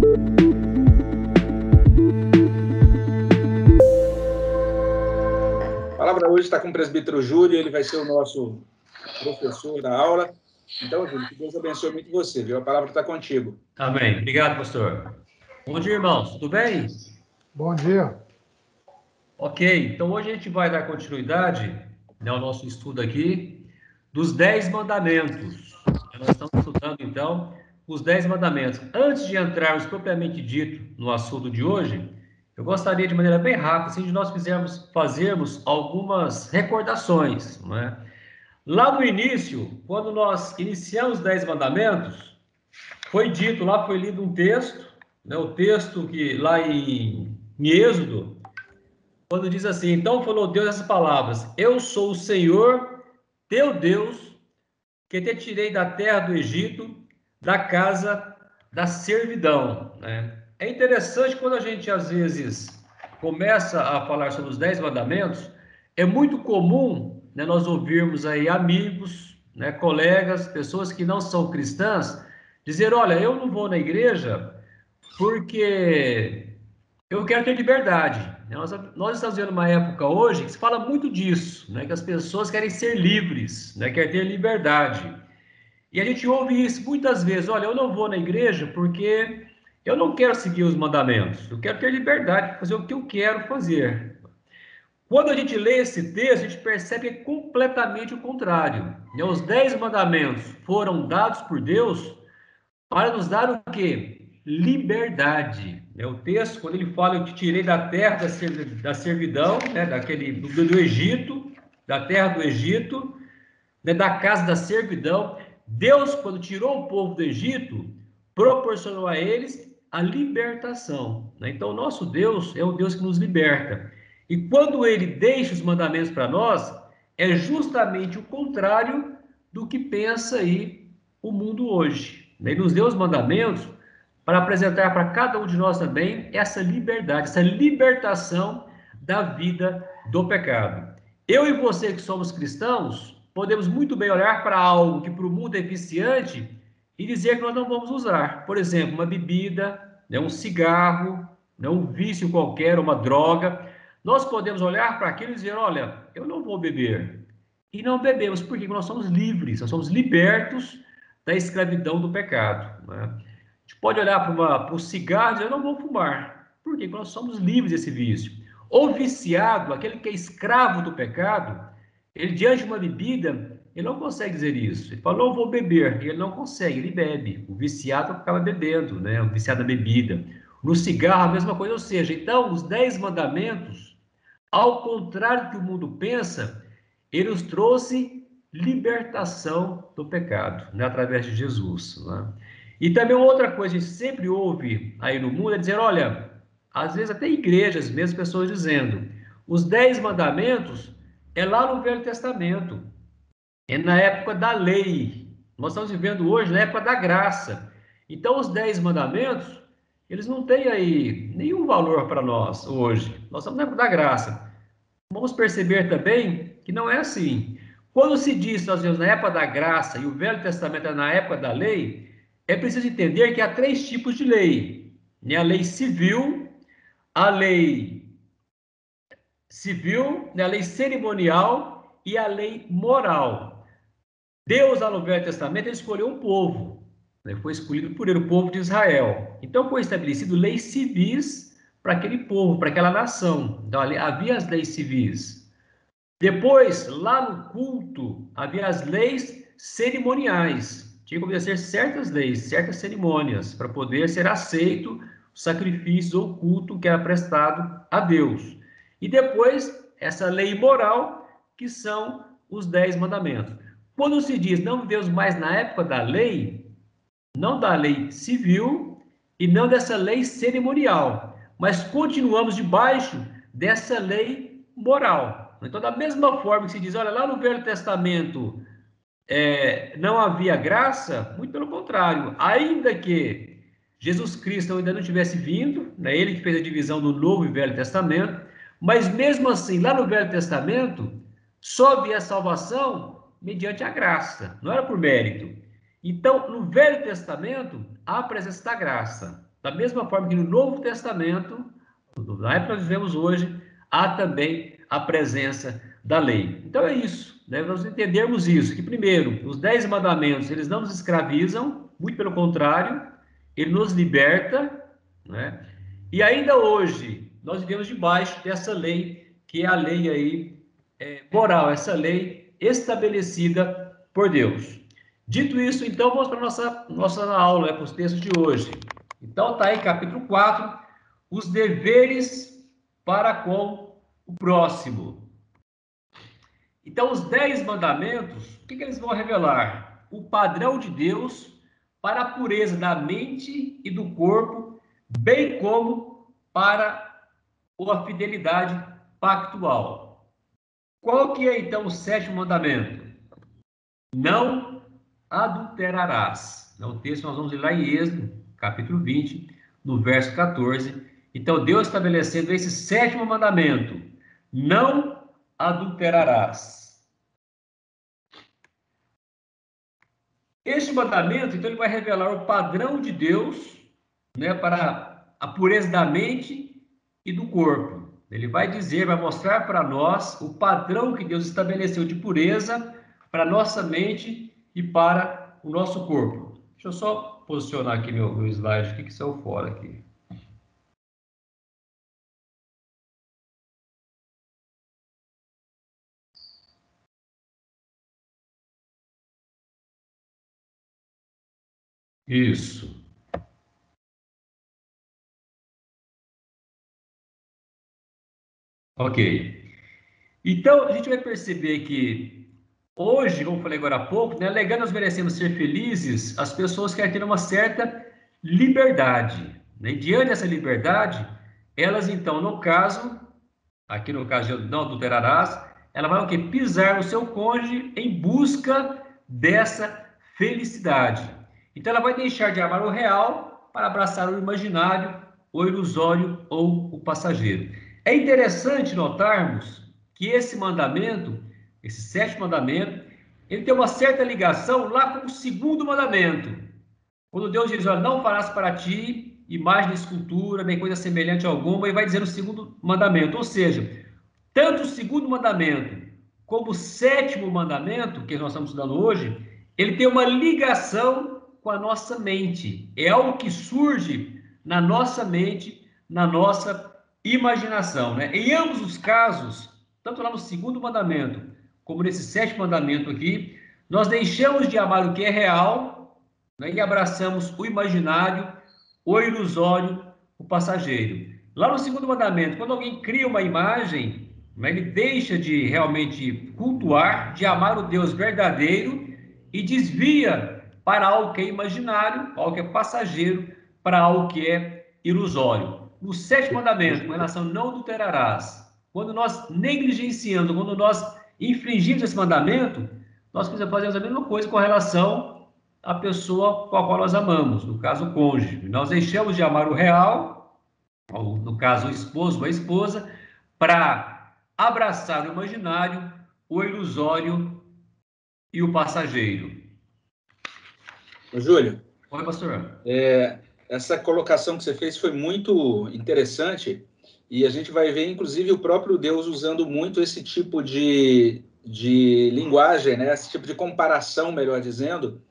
A palavra hoje está com o presbítero Júlio, ele vai ser o nosso professor da aula. Então, Júlio, que Deus abençoe muito você, viu? A palavra está contigo. Amém. Obrigado, pastor. Bom dia, irmãos. Tudo bem? Bom dia. Ok, então hoje a gente vai dar continuidade, né, ao nosso estudo aqui dos 10 mandamentos. Nós estamos estudando, então, os 10 mandamentos. Antes de entrarmos propriamente dito no assunto de hoje, eu gostaria de maneira bem rápida, assim, de nós fazermos algumas recordações, não é? Lá no início, quando nós iniciamos os 10 mandamentos, foi dito, lá foi lido um texto, né, o texto que lá em Êxodo, quando diz assim: então falou Deus essas palavras: eu sou o Senhor, teu Deus, que te tirei da terra do Egito, da casa da servidão, né? É interessante quando a gente, às vezes, começa a falar sobre os 10 mandamentos, é muito comum, né, nós ouvirmos aí amigos, né, colegas, pessoas que não são cristãs, dizer: olha, eu não vou na igreja porque eu quero ter liberdade. Nós estamos vivendo uma época hoje que se fala muito disso, né? Que as pessoas querem ser livres, né? Querem ter liberdade. E a gente ouve isso muitas vezes: olha, eu não vou na igreja porque eu não quero seguir os mandamentos, eu quero ter liberdade de fazer o que eu quero fazer. Quando a gente lê esse texto, a gente percebe que é completamente o contrário, né? Os 10 mandamentos foram dados por Deus para nos dar o quê? Liberdade. É o texto, quando ele fala: eu te tirei da terra da servidão, né, do Egito, da terra do Egito, né, da casa da servidão. Deus, quando tirou o povo do Egito, proporcionou a eles a libertação, né? Então, o nosso Deus é o Deus que nos liberta. E quando ele deixa os mandamentos para nós, é justamente o contrário do que pensa aí o mundo hoje. Ele nos deu os mandamentos para apresentar para cada um de nós também essa liberdade, essa libertação da vida do pecado. Eu e você que somos cristãos, podemos muito bem olhar para algo que para o mundo é viciante e dizer que nós não vamos usar. Por exemplo, uma bebida, né, um cigarro, né, um vício qualquer, uma droga. Nós podemos olhar para aquilo e dizer: olha, eu não vou beber. E não bebemos, porque nós somos livres, nós somos libertos da escravidão do pecado, né? A gente pode olhar para um cigarro e dizer: eu não vou fumar. Por quê? Porque nós somos livres desse vício. O viciado, aquele que é escravo do pecado, ele, diante de uma bebida, ele não consegue dizer isso. Ele fala: não vou beber. E ele não consegue, ele bebe. O viciado acaba bebendo, né? O viciado da bebida. No cigarro, a mesma coisa. Ou seja, então, os 10 mandamentos, ao contrário do que o mundo pensa, ele nos trouxe libertação do pecado, né? Através de Jesus, né? E também outra coisa que a gente sempre ouve aí no mundo é dizer: olha, às vezes até igrejas mesmo, pessoas dizendo: os 10 mandamentos é lá no Velho Testamento, é na época da lei. Nós estamos vivendo hoje na época da graça. Então, os 10 mandamentos, eles não têm aí nenhum valor para nós hoje. Nós estamos na época da graça. Vamos perceber também que não é assim. Quando se diz, nós vemos na época da graça e o Velho Testamento é na época da lei, é preciso entender que há 3 tipos de lei, né? A lei civil, a lei né? A lei cerimonial e a lei moral. Deus, lá no Velho Testamento, ele escolheu um povo, né? Foi escolhido por ele, o povo de Israel. Então, foi estabelecido leis civis para aquele povo, para aquela nação. Então, havia as leis civis. Depois, lá no culto, havia as leis cerimoniais. Tinha que obedecer certas leis, certas cerimônias, para poder ser aceito o sacrifício ou culto que era prestado a Deus. E depois, essa lei moral, que são os 10 mandamentos. Quando se diz não vivemos mais na época da lei, não da lei civil e não dessa lei cerimonial, mas continuamos debaixo dessa lei moral. Então, da mesma forma que se diz: olha, lá no Velho Testamento não havia graça, muito pelo contrário, ainda que Jesus Cristo ainda não tivesse vindo, né, ele que fez a divisão do Novo e Velho Testamento, mas mesmo assim, lá no Velho Testamento, só havia salvação mediante a graça, não era por mérito. Então, no Velho Testamento, há a presença da graça. da mesma forma que no Novo Testamento, na época que nós vivemos hoje, há também a presença da lei. Então é isso, né? Nós entendermos isso, que primeiro, os 10 mandamentos, eles não nos escravizam, muito pelo contrário, ele nos liberta, né? E ainda hoje, nós vivemos debaixo dessa lei, que é a lei aí moral, essa lei estabelecida por Deus. Dito isso, então, vamos para a nossa aula, para os textos de hoje. Então, está aí, capítulo 4, os deveres para com o próximo. Então, os 10 mandamentos, o que eles vão revelar? O padrão de Deus para a pureza da mente e do corpo, bem como para a fidelidade pactual. Qual que é, então, o 7º mandamento? Não adulterarás. É o texto que nós vamos ler lá em Êxodo, capítulo 20, no verso 14. Então, Deus estabelecendo esse 7º mandamento: não adulterarás. Este mandamento, então, ele vai revelar o padrão de Deus, né, para a pureza da mente e do corpo. Ele vai dizer, vai mostrar para nós o padrão que Deus estabeleceu de pureza para a nossa mente e para o nosso corpo. Deixa eu só posicionar aqui meu slide, que saiu fora aqui. Isso. Ok. Então, a gente vai perceber que hoje, como eu falei agora há pouco, né, alegando nós merecemos ser felizes, as pessoas querem ter uma certa liberdade, né? E diante dessa liberdade, elas então, no caso, aqui no caso de não adulterarás, ela vai o quê? Pisar no seu cônjuge em busca dessa felicidade. Então ela vai deixar de amar o real para abraçar o imaginário, o ilusório ou o passageiro. É interessante notarmos que esse mandamento, esse 7º mandamento, ele tem uma certa ligação lá com o 2º mandamento. Quando Deus diz, olha, não farás para ti imagem de escultura, nem coisa semelhante alguma, ele vai dizer no 2º mandamento. Ou seja, tanto o 2º mandamento como o 7º mandamento, que nós estamos estudando hoje, ele tem uma ligação com a nossa mente. É algo que surge na nossa mente, na nossa imaginação, né? Em ambos os casos, tanto lá no 2º mandamento, como nesse 7º mandamento aqui, nós deixamos de amar o que é real, né, e abraçamos o imaginário, o ilusório, o passageiro. Lá no 2º mandamento, quando alguém cria uma imagem, ele deixa de realmente cultuar, de amar o Deus verdadeiro e desvia para algo que é imaginário, algo que é passageiro, para algo que é ilusório. No 7º mandamento, com relação a não adulterarás, quando nós negligenciamos, quando nós infringimos esse mandamento, nós fazemos a mesma coisa com relação à pessoa com a qual nós amamos, no caso o cônjuge. Nós deixamos de amar o real, ou no caso o esposo ou a esposa, para abraçar o imaginário, o ilusório e o passageiro. Júlio. Oi, pastor. Essa colocação que você fez foi muito interessante e a gente vai ver, inclusive, o próprio Deus usando muito esse tipo de linguagem, né? Esse tipo de comparação, melhor dizendo.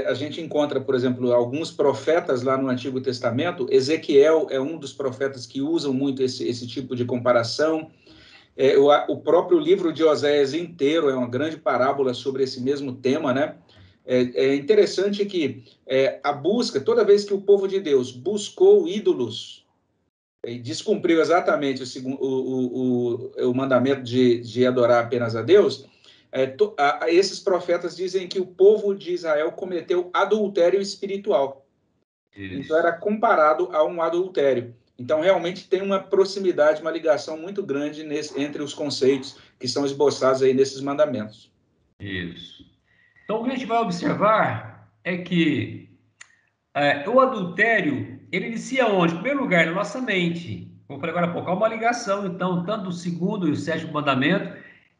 A gente encontra, por exemplo, alguns profetas lá no Antigo Testamento. Ezequiel é um dos profetas que usam muito esse tipo de comparação. O próprio livro de Oséias inteiro é uma grande parábola sobre esse mesmo tema, né? É interessante que a busca, toda vez que o povo de Deus buscou ídolos e descumpriu exatamente o mandamento de adorar apenas a Deus, esses profetas dizem que o povo de Israel cometeu adultério espiritual. Isso. Então era comparado a um adultério. Então realmente tem uma proximidade, uma ligação muito grande entre os conceitos que são esboçados aí nesses mandamentos. Isso. Então, o que a gente vai observar é que o adultério, ele inicia onde? Em primeiro lugar, na nossa mente. Como eu falei agora há pouco, há uma ligação, então, tanto do 2º e o 7º mandamento,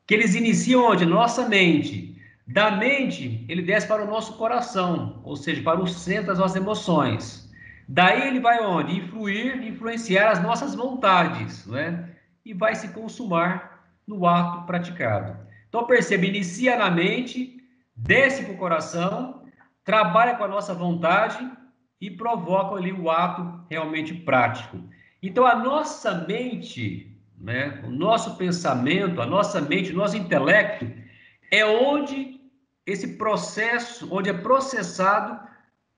que eles iniciam onde? Na nossa mente. Da mente, ele desce para o nosso coração, ou seja, para o centro das nossas emoções. Daí ele vai onde? Influenciar as nossas vontades, né? E vai se consumar no ato praticado. Então perceba, inicia na mente, desce para o coração, trabalha com a nossa vontade e provoca ali o ato realmente prático. Então a nossa mente, né? O nosso pensamento, a nossa mente, o nosso intelecto é onde esse processo, onde é processado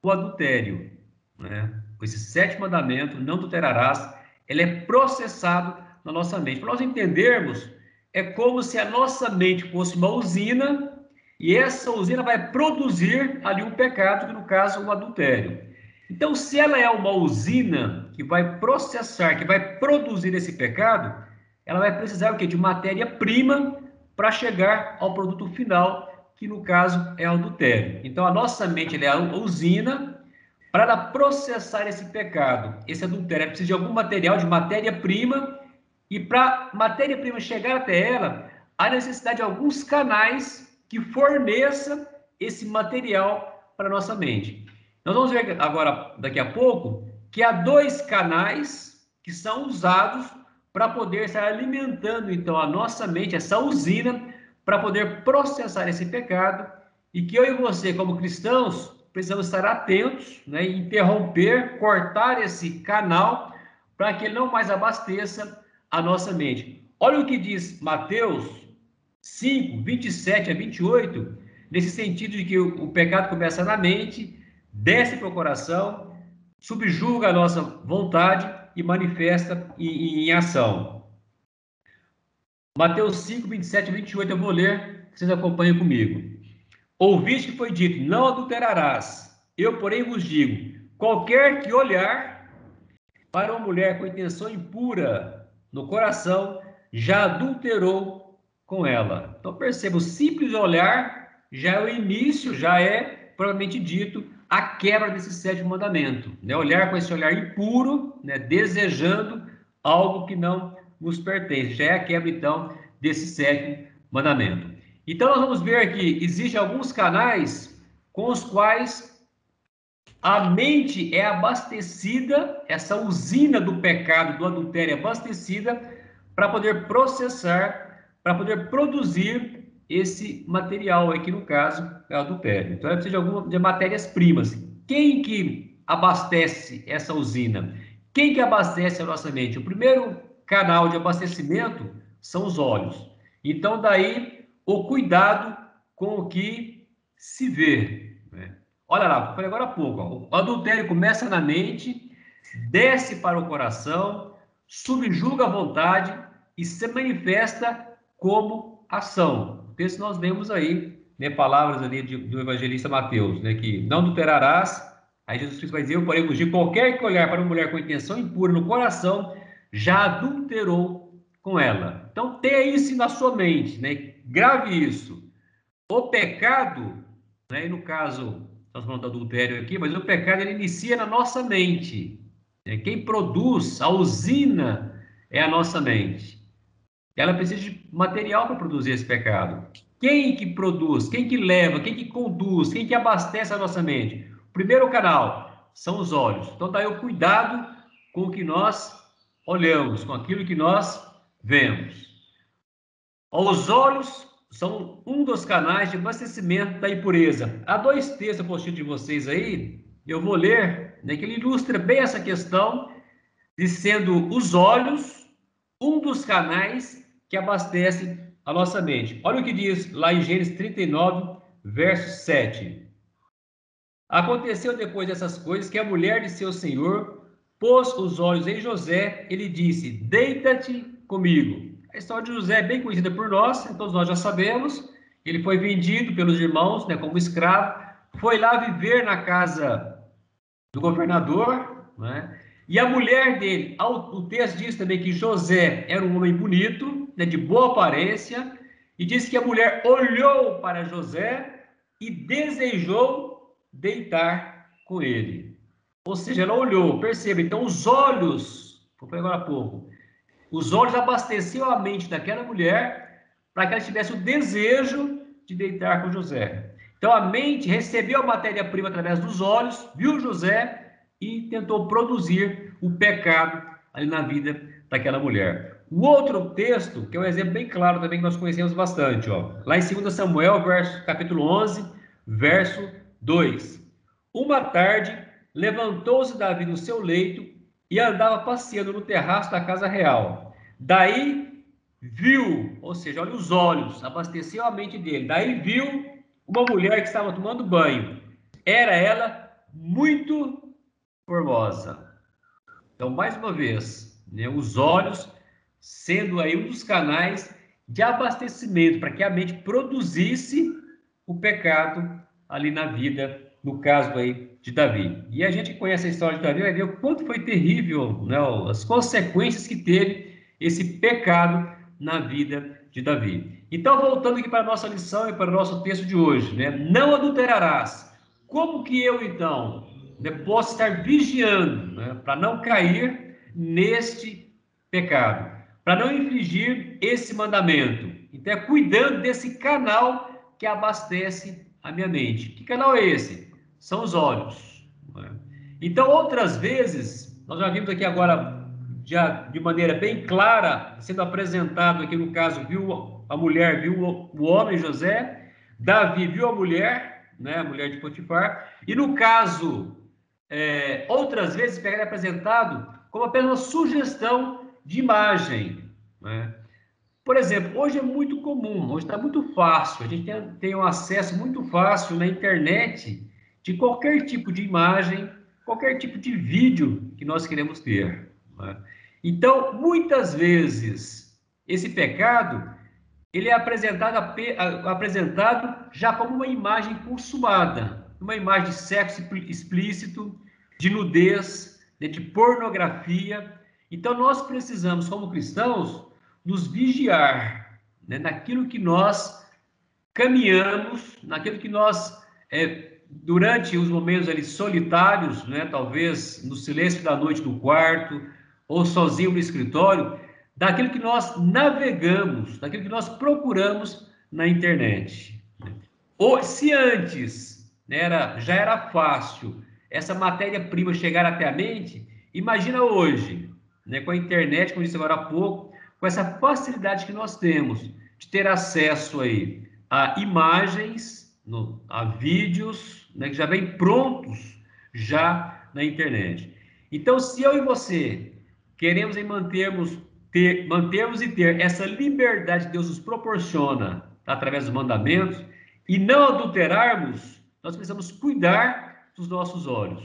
o adultério, né? Esse sétimo mandamento, não adulterarás, ele é processado na nossa mente. Para nós entendermos, é como se a nossa mente fosse uma usina e essa usina vai produzir ali um pecado, que no caso é o adultério. Então, se ela é uma usina que vai processar, que vai produzir esse pecado, ela vai precisar o quê? De matéria-prima para chegar ao produto final, que no caso é o adultério. Então, a nossa mente é a usina. Para ela processar esse pecado, esse adultério, ela precisa de algum material, de matéria-prima, e para matéria-prima chegar até ela, há necessidade de alguns canais que forneçam esse material para a nossa mente. Nós vamos ver agora, daqui a pouco, que há dois canais que são usados para poder estar alimentando, então, a nossa mente, essa usina, para poder processar esse pecado, e que eu e você, como cristãos, precisamos estar atentos, né, e interromper, cortar esse canal para que ele não mais abasteça a nossa mente. Olha o que diz Mateus 5, 27 a 28, nesse sentido de que o pecado começa na mente, desce para o coração, subjuga a nossa vontade e manifesta em ação. Mateus 5, 27 a 28, eu vou ler, vocês acompanham comigo. Ouviste que foi dito, não adulterarás. Eu, porém, vos digo, qualquer que olhar para uma mulher com intenção impura no coração, já adulterou com ela. Então perceba, o simples olhar já é o início, já é, provavelmente dito, a quebra desse sétimo mandamento. Né? Olhar com esse olhar impuro, né? Desejando algo que não nos pertence. Já é a quebra, então, desse sétimo mandamento. Então nós vamos ver que existem alguns canais com os quais a mente é abastecida, essa usina do pecado, do adultério é abastecida para poder processar, para poder produzir esse material aqui no caso é o adultério. Então, ela precisa de matérias-primas. Quem que abastece essa usina? Quem que abastece a nossa mente? O primeiro canal de abastecimento são os olhos. Então, daí, o cuidado com o que se vê, né? Olha lá, falei agora há pouco, ó, o adultério começa na mente, desce para o coração, subjuga a vontade e se manifesta como ação. O texto nós lemos aí, né, palavras ali do evangelista Mateus, né, que não adulterarás. Aí Jesus Cristo vai dizer, eu porém vos digo, qualquer que olhar para uma mulher com intenção impura no coração, já adulterou com ela. Então tenha isso na sua mente, né? Grave isso. O pecado, né, e no caso, estamos falando do adultério aqui, mas o pecado ele inicia na nossa mente. Quem produz, a usina, é a nossa mente. Ela precisa de material para produzir esse pecado. Quem que produz, quem que leva, quem que conduz, quem que abastece a nossa mente? O primeiro canal são os olhos. Então, daí o cuidado com o que nós olhamos, com aquilo que nós vemos. Os olhos são um dos canais de abastecimento da impureza. Há dois textos apostilos de vocês aí, eu vou ler, né, que ele ilustra bem essa questão, de sendo os olhos um dos canais que abastecem a nossa mente. Olha o que diz lá em Gênesis 39, verso 7. Aconteceu depois dessas coisas que a mulher de seu senhor pôs os olhos em José, ele disse, deita-te comigo. A história de José é bem conhecida por nós, todos nós já sabemos. Ele foi vendido pelos irmãos, né, como escravo, foi lá viver na casa do governador, né? E a mulher dele, o texto diz também que José era um homem bonito, né, de boa aparência, e diz que a mulher olhou para José e desejou deitar com ele. Ou seja, ela olhou, perceba, então os olhos, vou pegar agora há pouco, os olhos abasteciam a mente daquela mulher para que ela tivesse o desejo de deitar com José. Então a mente recebeu a matéria-prima através dos olhos, viu José, e tentou produzir o pecado ali na vida daquela mulher. O outro texto, que é um exemplo bem claro também que nós conhecemos bastante, ó, lá em 2 Samuel, capítulo 11, verso 2. Uma tarde, levantou-se Davi no seu leito e andava passeando no terraço da casa real. Daí viu, ou seja, olha os olhos, abasteceu a mente dele. Daí viu uma mulher que estava tomando banho. Era ela muito formosa. Então, mais uma vez, né, os olhos sendo aí um dos canais de abastecimento para que a mente produzisse o pecado ali na vida, no caso aí de Davi. E a gente conhece a história de Davi, vai ver o quanto foi terrível, né, as consequências que teve esse pecado na vida de Davi. Então, voltando aqui para a nossa lição e para o nosso texto de hoje, né? Não adulterarás. Como que eu, então, né, posso estar vigiando, né, para não cair neste pecado, para não infringir esse mandamento? Então, é cuidando desse canal que abastece a minha mente. Que canal é esse? São os olhos. Né? Então, outras vezes, nós já vimos aqui agora, já de maneira bem clara, sendo apresentado aqui no caso, viu a mulher, viu o homem José, Davi viu a mulher, né, a mulher de Potifar, e no caso, outras vezes, é apresentado como apenas uma sugestão de imagem, né? Por exemplo, hoje é muito comum, hoje está muito fácil, a gente tem um acesso muito fácil na internet de qualquer tipo de imagem, qualquer tipo de vídeo que nós queremos ter, né? Então, muitas vezes, esse pecado, ele é apresentado já como uma imagem consumada, uma imagem de sexo explícito, de nudez, de pornografia. Então, nós precisamos, como cristãos, nos vigiar, né, naquilo que nós caminhamos, naquilo que nós, durante os momentos ali solitários, né, talvez no silêncio da noite no quarto, ou sozinho no escritório, daquilo que nós navegamos, daquilo que nós procuramos na internet. Ou se antes, né, já era fácil essa matéria-prima chegar até a mente, imagina hoje, né, com a internet, como disse agora há pouco, com essa facilidade que nós temos de ter acesso aí a imagens, a vídeos, né, que já vêm prontos já na internet. Então, se eu e você queremos mantermos e ter essa liberdade que Deus nos proporciona através dos mandamentos e não adulterarmos, nós precisamos cuidar dos nossos olhos,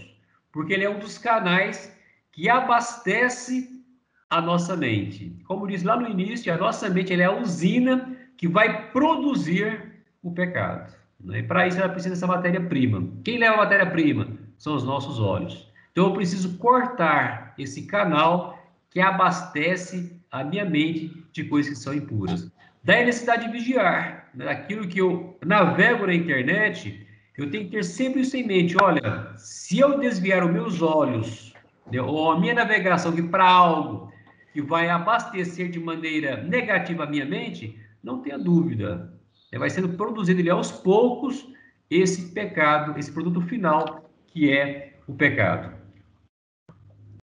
porque ele é um dos canais que abastece a nossa mente. Como diz lá no início, a nossa mente é a usina que vai produzir o pecado, né? E para isso ela precisa dessa matéria-prima. Quem leva a matéria-prima? São os nossos olhos. Então eu preciso cortar esse canal que abastece a minha mente de coisas que são impuras. Daí a necessidade de vigiar, né? Aquilo que eu navego na internet, eu tenho que ter sempre isso em mente. Olha, se eu desviar os meus olhos, né, ou a minha navegação para algo que vai abastecer de maneira negativa a minha mente, não tenha dúvida, vai sendo produzido ali aos poucos esse pecado, esse produto final, que é o pecado.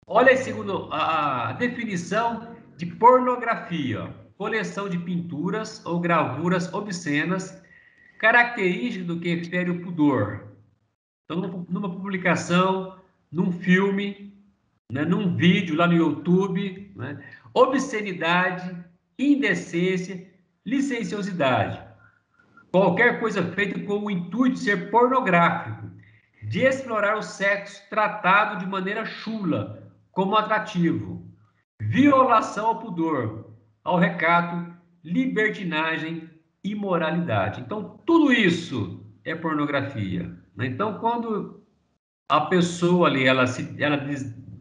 Olha aí, segundo a definição de pornografia: coleção de pinturas ou gravuras obscenas, característica do que fere o pudor. Então, numa publicação, num filme, né, num vídeo lá no YouTube, né, obscenidade, indecência, licenciosidade. Qualquer coisa feita com o intuito de ser pornográfico, de explorar o sexo tratado de maneira chula, como atrativo, violação ao pudor, ao recato, libertinagem, imoralidade. Então, tudo isso é pornografia, né? Então, quando a pessoa ali, ela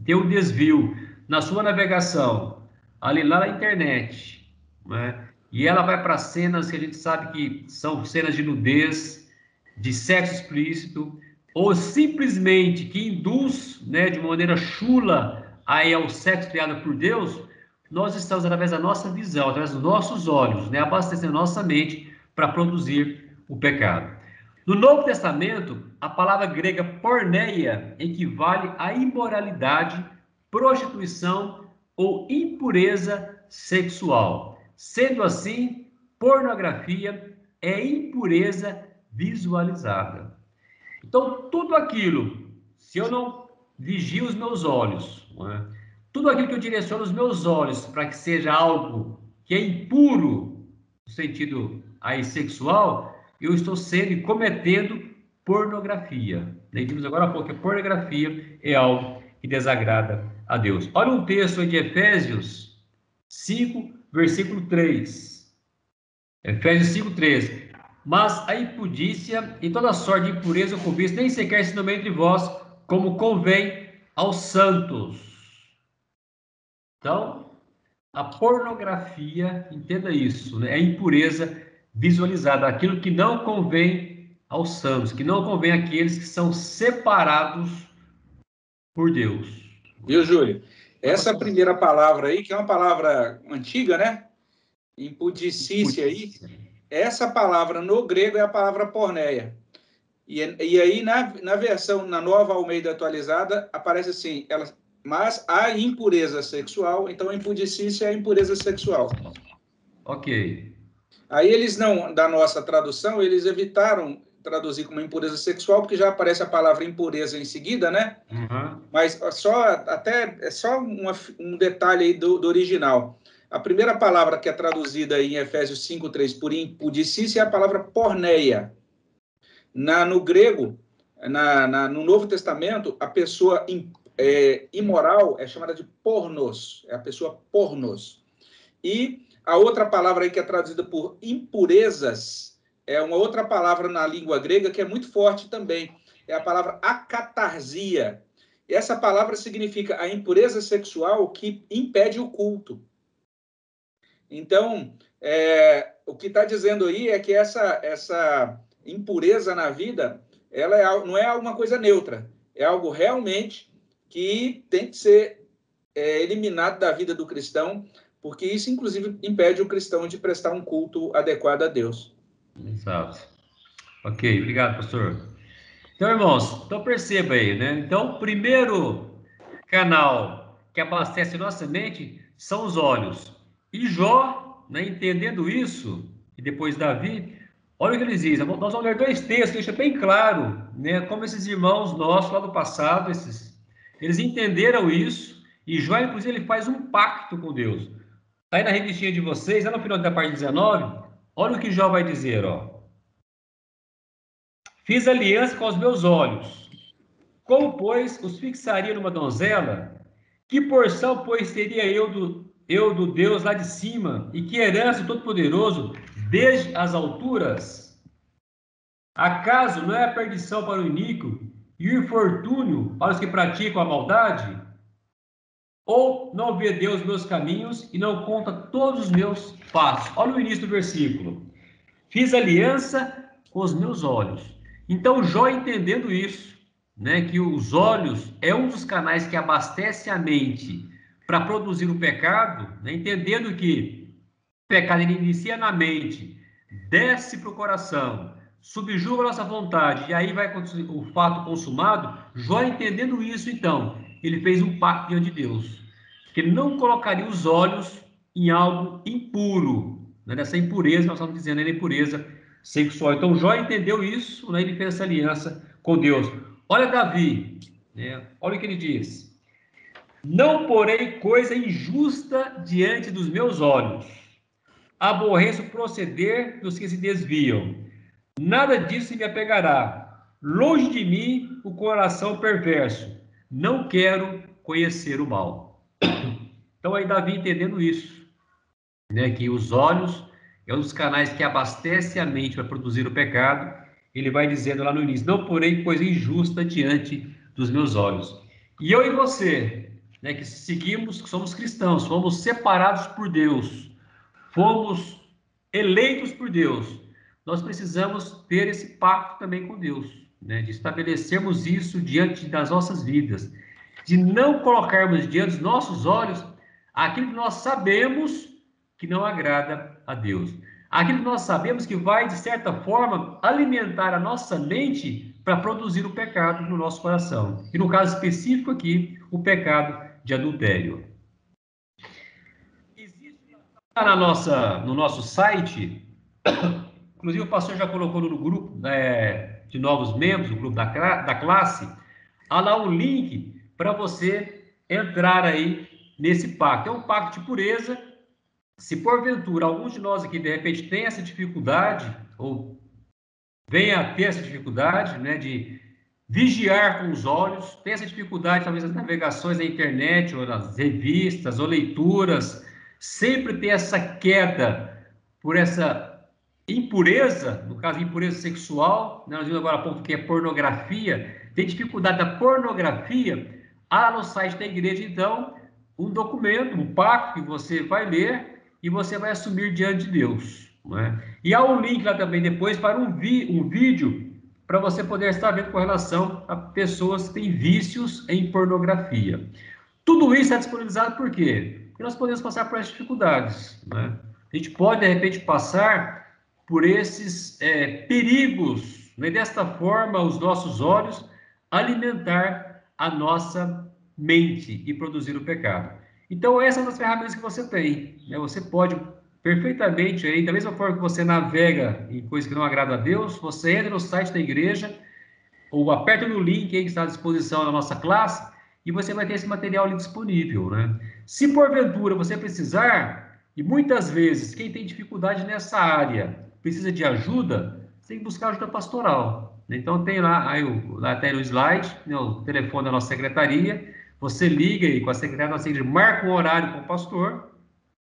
deu um desvio na sua navegação, ali lá na internet, né? E ela vai para cenas que a gente sabe que são cenas de nudez, de sexo explícito, ou simplesmente que induz, né, de maneira chula aí ao sexo criado por Deus, nós estamos, através da nossa visão, através dos nossos olhos, né, abastecendo a nossa mente para produzir o pecado. No Novo Testamento, a palavra grega porneia equivale à imoralidade, prostituição ou impureza sexual. Sendo assim, pornografia é impureza visualizada. Então, tudo aquilo, se eu não vigio os meus olhos, não é? Tudo aquilo que eu direciono os meus olhos para que seja algo que é impuro, no sentido aí sexual, eu estou sendo e cometendo pornografia. Nós vimos agora há pouco que a pornografia é algo que desagrada a Deus. Olha um texto aí de Efésios 5, versículo 3. Efésios 5, 3. Mas a impudícia e toda sorte de impureza ou cobiça nem sequer se nomeia entre vós, como convém aos santos. Então, a pornografia, entenda isso, né? É impureza visualizada, aquilo que não convém aos santos, que não convém àqueles que são separados por Deus. Viu, Júlio? Essa primeira palavra aí, que é uma palavra antiga, né? Impudicícia aí, essa palavra no grego é a palavra porneia. E aí, na versão, na nova Almeida atualizada, aparece assim, mas a impureza sexual, então a impudicícia é a impureza sexual. Ok. Aí eles não, da nossa tradução, eles evitaram traduzir como impureza sexual, porque já aparece a palavra impureza em seguida, né? Uhum. Mas é só um detalhe aí do original. A primeira palavra que é traduzida aí em Efésios 5:3 por impudicícia é a palavra porneia. No grego, no Novo Testamento, a pessoa imoral é chamada de pornos, é a pessoa pornos. E a outra palavra aí que é traduzida por impurezas é uma outra palavra na língua grega que é muito forte também, é a palavra acatarsia. E essa palavra significa a impureza sexual que impede o culto. Então, o que está dizendo aí é que essa impureza na vida, não é alguma coisa neutra, é algo realmente que tem que ser eliminado da vida do cristão, porque isso, inclusive, impede o cristão de prestar um culto adequado a Deus. Exato. Ok, obrigado, pastor. Então, irmãos, então perceba aí, né? Então, o primeiro canal que abastece nossa mente são os olhos. E Jó, né, entendendo isso, e depois Davi, olha o que eles dizem. Nós vamos ler dois textos, deixa bem claro, né, como esses irmãos nossos lá do passado, eles entenderam isso, e Jó, inclusive, ele faz um pacto com Deus. Tá aí na revistinha de vocês, lá no final da parte 19, olha o que Jó vai dizer, ó. Fiz aliança com os meus olhos. Como, pois, os fixaria numa donzela? Que porção, pois, teria eu do Deus lá de cima? E que herança do Todo-Poderoso desde as alturas? Acaso não é a perdição para o iníquo e o infortúnio para os que praticam a maldade? Ou não vê Deus meus caminhos e não conta todos os meus passos? Olha o início do versículo. Fiz aliança com os meus olhos. Então, Jó entendendo isso, né, que os olhos é um dos canais que abastece a mente para produzir o pecado, né, entendendo que o pecado ele inicia na mente, desce para o coração, subjuga a nossa vontade, e aí vai acontecer o fato consumado. Jó entendendo isso, então, ele fez um pacto diante de Deus, que ele não colocaria os olhos em algo impuro, né, nessa impureza, nós estamos dizendo, é impureza sexual. Então, Jó entendeu isso, né, ele fez essa aliança com Deus. Olha Davi, né, olha o que ele diz. Não porei coisa injusta diante dos meus olhos. Aborreço o proceder dos que se desviam. Nada disso me apegará. Longe de mim o coração perverso. Não quero conhecer o mal. Então, aí Davi entendendo isso, né, que os olhos é um dos canais que abastece a mente para produzir o pecado. Ele vai dizendo lá no início: não porei coisa injusta diante dos meus olhos. E eu e você, né, que seguimos, que somos cristãos, fomos separados por Deus, fomos eleitos por Deus, nós precisamos ter esse pacto também com Deus, né, de estabelecermos isso diante das nossas vidas, de não colocarmos diante dos nossos olhos aquilo que nós sabemos que não agrada a Deus. aquilo que nós sabemos que vai, de certa forma, alimentar a nossa mente para produzir o pecado no nosso coração. E no caso específico aqui, o pecado de adultério. Existe no nosso site, inclusive o pastor já colocou no grupo de novos membros, o grupo da classe, há lá um link para você entrar aí nesse pacto. É um pacto de pureza. Se porventura alguns de nós aqui de repente tem essa dificuldade, ou venha a ter essa dificuldade, né, de vigiar com os olhos, tem essa dificuldade talvez nas navegações da internet, ou nas revistas, ou leituras, sempre tem essa queda por essa impureza, no caso impureza sexual, né, nós vimos agora há pouco que é pornografia, tem dificuldade da pornografia, há no site da igreja então um documento, um pacto que você vai ler e você vai assumir diante de Deus, não é? E há um link lá também depois para um vídeo para você poder estar vendo com relação a pessoas que têm vícios em pornografia. Tudo isso é disponibilizado por quê? Porque nós podemos passar por essas dificuldades, né? A gente pode, de repente, passar por esses perigos, né? Desta forma, os nossos olhos alimentar a nossa mente e produzir o pecado. Então, essas são as ferramentas que você tem, né? Você pode perfeitamente, aí, da mesma forma que você navega em coisas que não agradam a Deus, você entra no site da igreja, ou aperta no link aí que está à disposição na nossa classe, e você vai ter esse material ali disponível, né? Se porventura você precisar, e muitas vezes quem tem dificuldade nessa área precisa de ajuda, você tem que buscar ajuda pastoral. Então tem lá, lá tem no slide, né, o telefone da nossa secretaria, você liga aí com a secretária da nossa igreja, marca um horário com o pastor,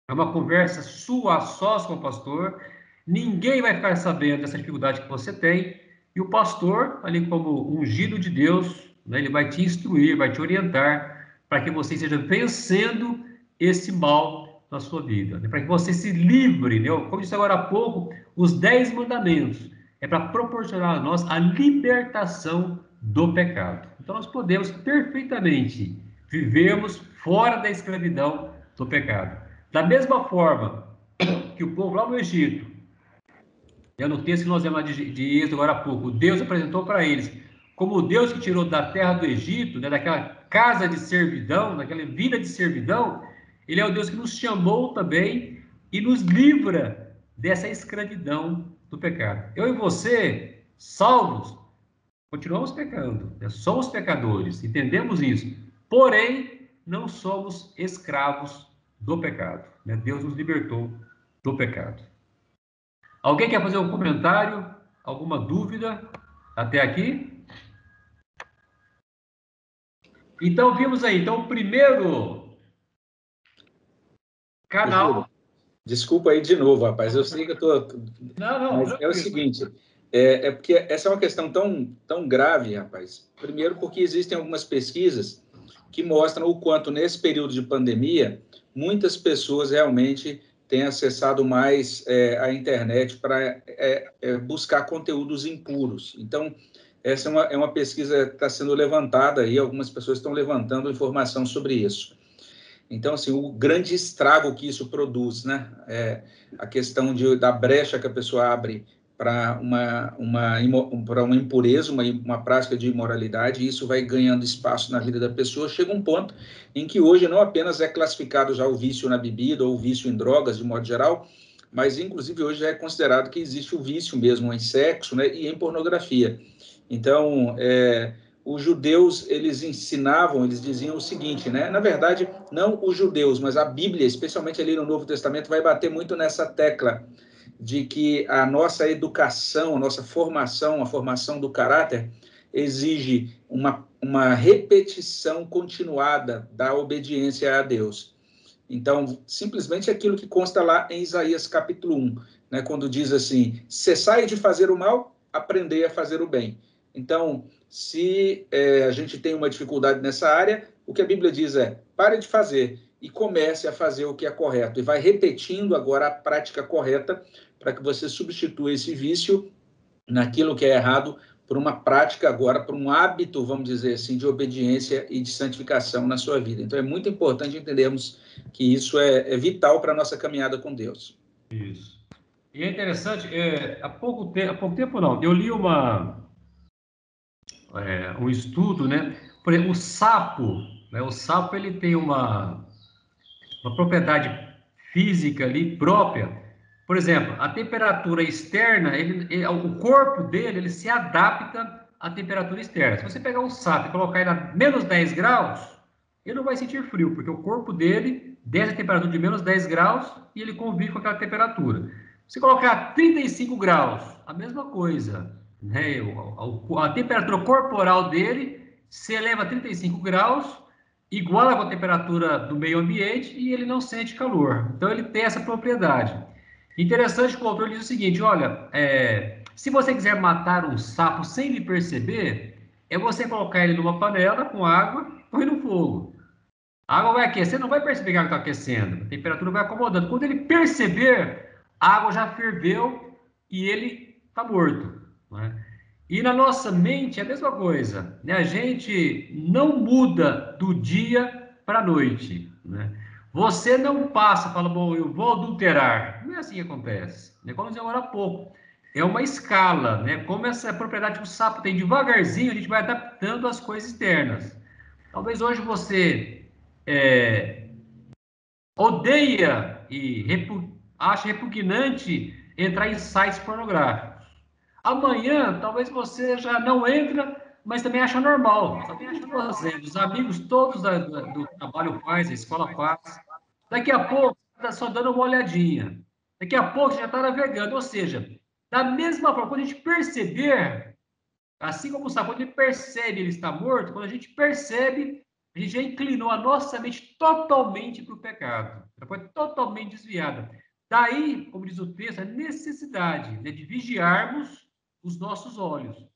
é uma conversa sua a sós com o pastor, ninguém vai ficar sabendo dessa dificuldade que você tem, e o pastor, ali como ungido de Deus, né, ele vai te instruir, vai te orientar, para que você esteja vencendo esse mal na sua vida, né, para que você se livre, né, como eu disse agora há pouco, os 10 mandamentos, é para proporcionar a nós a libertação do pecado. Então nós podemos perfeitamente vivermos fora da escravidão do pecado. Da mesma forma que o povo lá no Egito, no texto que nós vemos lá de Êxodo agora há pouco, Deus apresentou para eles como o Deus que tirou da terra do Egito, né, daquela casa de servidão, daquela vida de servidão, ele é o Deus que nos chamou também e nos livra dessa escravidão do pecado. Eu e você, salvos, continuamos pecando, né? Somos pecadores, entendemos isso, porém não somos escravos do pecado, né? Deus nos libertou do pecado. Alguém quer fazer um comentário? Alguma dúvida até aqui? Então vimos aí, então o primeiro canal. Desculpa aí de novo, rapaz. Eu sei que eu tô. Não, mas é o seguinte, porque essa é uma questão tão grave, rapaz. Primeiro, porque existem algumas pesquisas que mostram o quanto nesse período de pandemia muitas pessoas realmente têm acessado mais a internet para buscar conteúdos impuros. Então, essa é uma pesquisa que está sendo levantada e algumas pessoas estão levantando informação sobre isso. Então, assim, o grande estrago que isso produz, né? A questão da brecha que a pessoa abre para uma impureza, uma prática de imoralidade, e isso vai ganhando espaço na vida da pessoa, chega um ponto em que hoje não apenas é classificado já o vício na bebida ou o vício em drogas, de modo geral, mas, inclusive, hoje já é considerado que existe o vício mesmo em sexo, né, e em pornografia. Então, os judeus, eles ensinavam, eles diziam o seguinte, né? Na verdade, não os judeus, mas a Bíblia, especialmente ali no Novo Testamento, vai bater muito nessa tecla de que a nossa educação, a nossa formação, a formação do caráter, exige uma repetição continuada da obediência a Deus. Então, simplesmente aquilo que consta lá em Isaías capítulo 1, né? Quando diz assim, cessai de fazer o mal, aprendei a fazer o bem. Então, se a gente tem uma dificuldade nessa área, o que a Bíblia diz é, pare de fazer e comece a fazer o que é correto. E vai repetindo agora a prática correta para que você substitua esse vício naquilo que é errado por uma prática agora, por um hábito, vamos dizer assim, de obediência e de santificação na sua vida. Então, é muito importante entendermos que isso é vital para a nossa caminhada com Deus. Isso. E é interessante, há pouco tempo não, eu li um estudo, né? Por exemplo, o sapo, né? O sapo ele tem uma propriedade física ali própria. Por exemplo, a temperatura externa, o corpo dele, ele se adapta à temperatura externa. Se você pegar um sapo e colocar ele a menos 10 graus, ele não vai sentir frio, porque o corpo dele desce a temperatura de menos 10 graus e ele convive com aquela temperatura. Se colocar 35 graus, a mesma coisa, né? A temperatura corporal dele se eleva a 35 graus, iguala com a temperatura do meio ambiente e ele não sente calor. Então ele tem essa propriedade. Interessante que o autor diz o seguinte: olha, se você quiser matar um sapo sem lhe perceber, é você colocar ele numa panela com água, põe no fogo. A água vai aquecer, não vai perceber que a água está aquecendo, a temperatura vai acomodando. Quando ele perceber, a água já ferveu e ele está morto. Né? E na nossa mente é a mesma coisa. Né? A gente não muda do dia para a noite. Né? Você não passa, fala, bom, eu vou adulterar. Não é assim que acontece. Né? Como dizia agora há pouco. É uma escala, né? Como essa propriedade que o sapo tem devagarzinho, a gente vai adaptando as coisas externas. Talvez hoje você é, odeia e acha repugnante entrar em sites pornográficos. Amanhã, talvez você já não entra, mas também acha normal. Também acha fazendo. Os amigos todos do trabalho faz, a escola faz. Daqui a pouco, está só dando uma olhadinha. Daqui a pouco já está navegando. Ou seja, da mesma forma, quando a gente perceber, assim como o sapo, quando ele percebe ele está morto, quando a gente percebe, a gente já inclinou a nossa mente totalmente para o pecado. Ela foi totalmente desviada. Daí, como diz o texto, a necessidade, né, de vigiarmos os nossos olhos.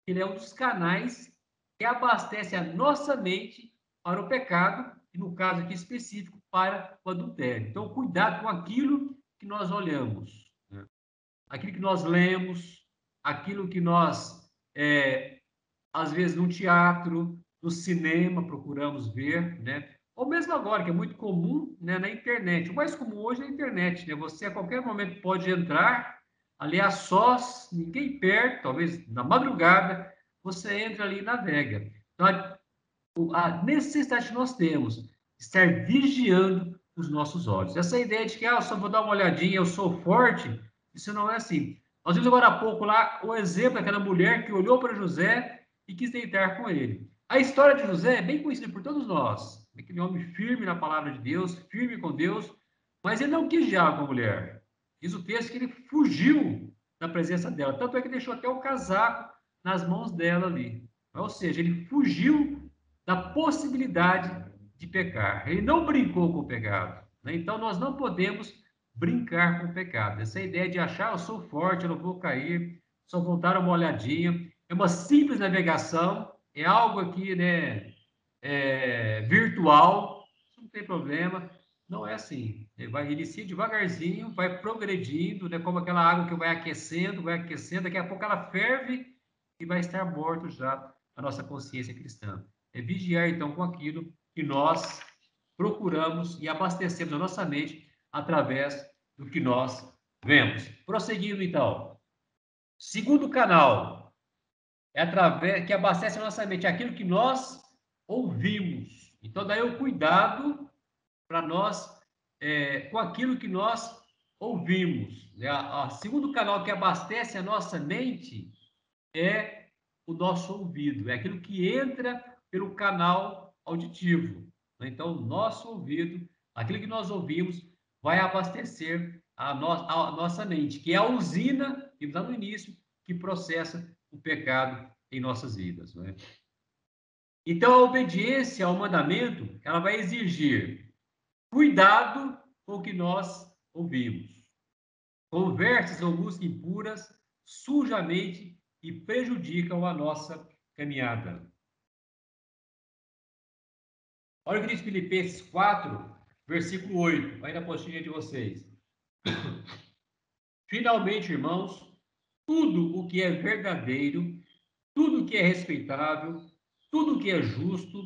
Ele é um dos canais que abastece a nossa mente para o pecado, e no caso aqui específico, para o adultério. Então, cuidado com aquilo que nós olhamos, né? Aquilo que nós lemos, aquilo que nós, às vezes, no teatro, no cinema, procuramos ver, né? Ou mesmo agora, que é muito comum, né, na internet. O mais comum hoje é a internet, né? Você, a qualquer momento, pode entrar ali a sós, ninguém perto, talvez na madrugada, você entra ali e navega. Então, a necessidade que nós temos de estar vigiando os nossos olhos. Essa ideia de que eu só vou dar uma olhadinha, eu sou forte, isso não é assim. Nós vimos agora há pouco lá o exemplo daquela mulher que olhou para José e quis deitar com ele. A história de José é bem conhecida por todos nós. Aquele homem firme na palavra de Deus, firme com Deus, mas ele não quis diálogo com a mulher. Diz o texto que ele fugiu da presença dela. Tanto é que deixou até o casaco nas mãos dela ali. Ou seja, ele fugiu da possibilidade de pecar. Ele não brincou com o pecado. Né? Então, nós não podemos brincar com o pecado. Essa ideia de achar, eu sou forte, eu não vou cair, só vou dar uma olhadinha. É uma simples navegação, é algo aqui, né, virtual, não tem problema. Não é assim. Ele inicia devagarzinho, vai progredindo, né, como aquela água que vai aquecendo, daqui a pouco ela ferve e vai estar morto já a nossa consciência cristã. É vigiar, então, com aquilo que nós procuramos e abastecemos a nossa mente através do que nós vemos. Prosseguindo, então. Segundo canal, é através que abastece a nossa mente aquilo que nós ouvimos. Então, daí o cuidado para nós com aquilo que nós ouvimos. O segundo canal que abastece a nossa mente é o nosso ouvido, é aquilo que entra pelo canal auditivo. Então, o nosso ouvido, aquilo que nós ouvimos, vai abastecer a nossa mente, que é a usina, vimos lá no início, que processa o pecado em nossas vidas. Não é? Então, a obediência ao mandamento, ela vai exigir cuidado com o que nós ouvimos. Conversas ou música impuras sujamente e prejudicam a nossa caminhada. Olha o que diz Filipenses 4, versículo 8, aí na postinha de vocês. Finalmente, irmãos, tudo o que é verdadeiro, tudo o que é respeitável, tudo o que é justo,